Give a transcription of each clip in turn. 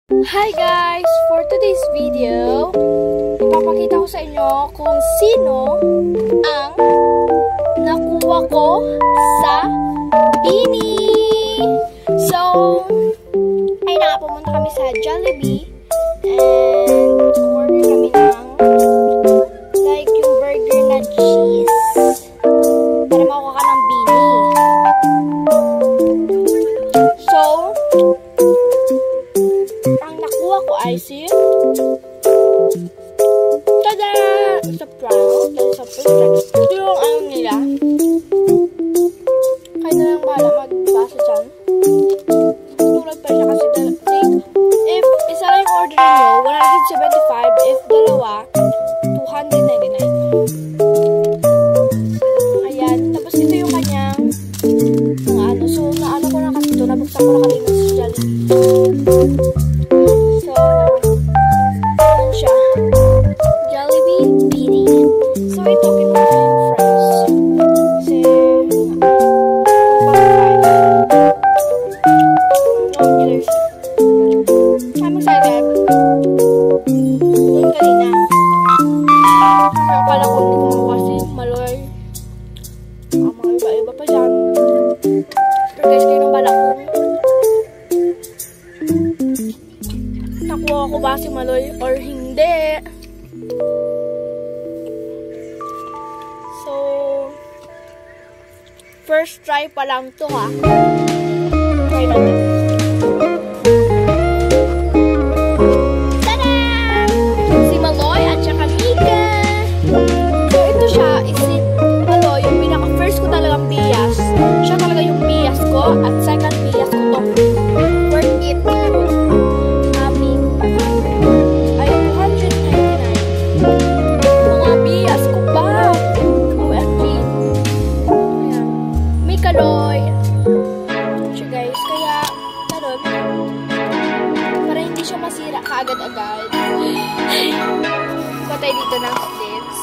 Hi guys! For today's video, ipapakita ko sa inyo kung sino ang nakuha ko sa Bini! So, ay pumunta kami sa Jollibee and order kami ng like yung burger na cheese para makuha ka ng Bini. So, ang nakuha ko ay si tada! Sa proud, sa first. Ito yung ano nila. Kaya na lang bahala magbasa dyan. Tulad pa siya kasi if isa lang yung order nyo, 175. If dalawa, 299. Ayan. Tapos ito yung kanyang mga ano. So, naano ko na kasi ito. Nabuksan ko na kanina sa Jollibee. Ito, kinuha ko yung fries. Kasi, I'm excited. Doon kanina. Akala ko hindi ko kasi maloy. Mga iba-iba pa dyan. Pero guys, kayo nang bala ko. Nakuha ko ba si maloy or hindi? First try pa lang to ha. Try natin. Tada! Si Maloy at saka Mika. So ito siya. Si Maloy, yung pinaka-first ko talagang bias. Siya talaga yung bias ko. At second bias ko to. Worth it. Aming ay 299. Mga bias ko pa. Kaloy. So guys, kaya karon para hindi siya masira kaagad-agad. Patay dito ng updates.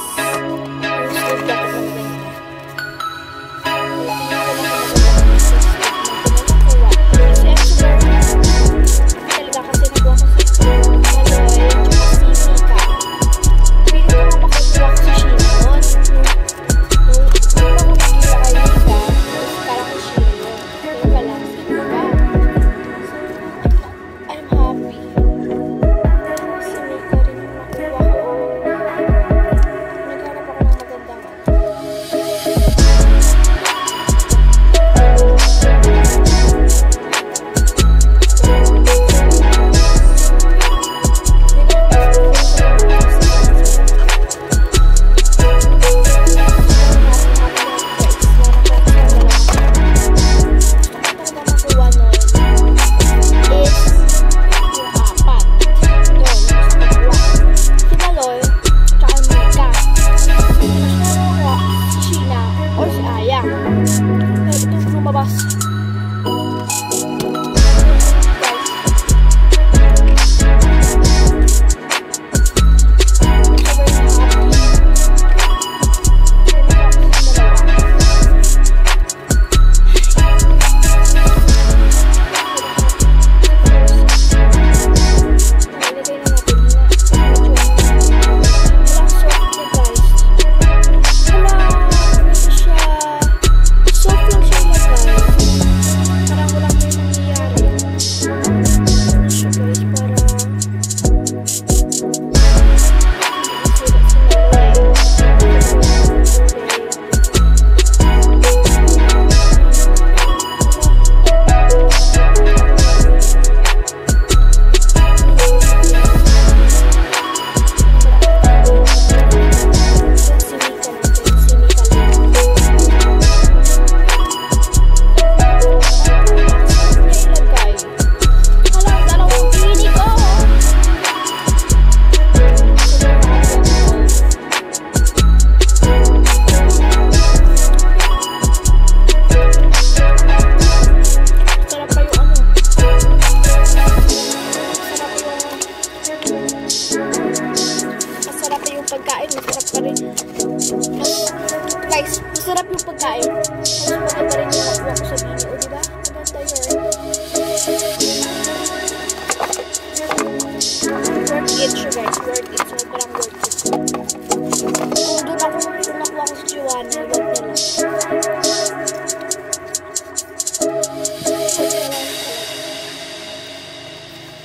Guys, masarap yung pagkain. Mas maganda rin yung nakuha ko sa Bini. O diba? Maganda yun.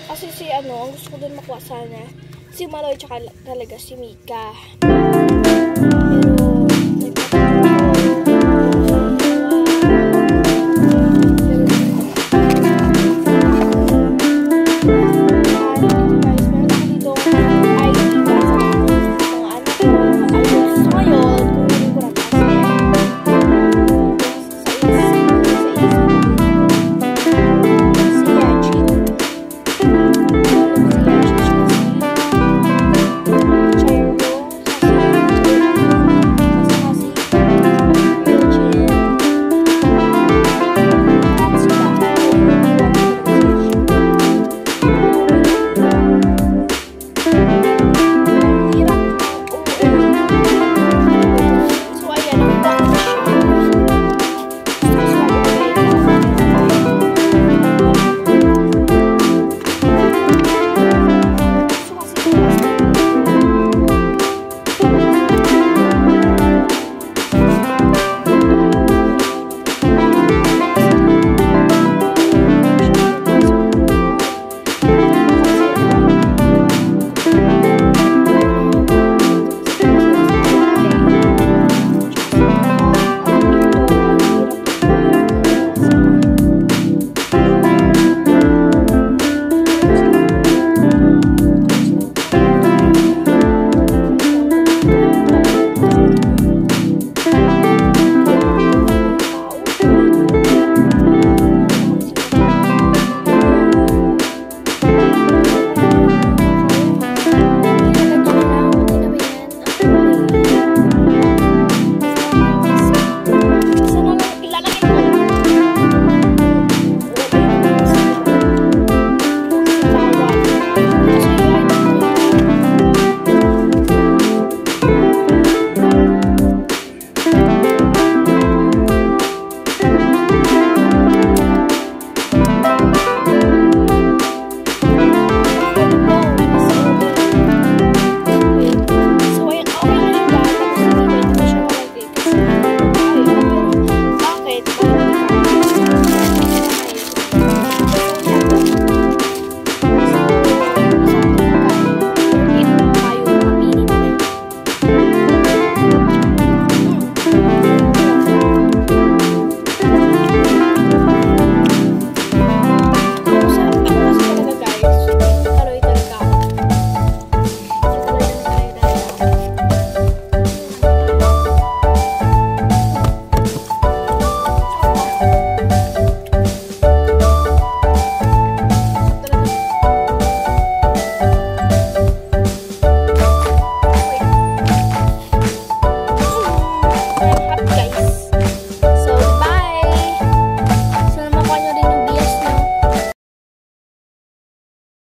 Kasi si ang gusto ko dun makuha sana, si Maloy tsaka talaga si Mika. Pero,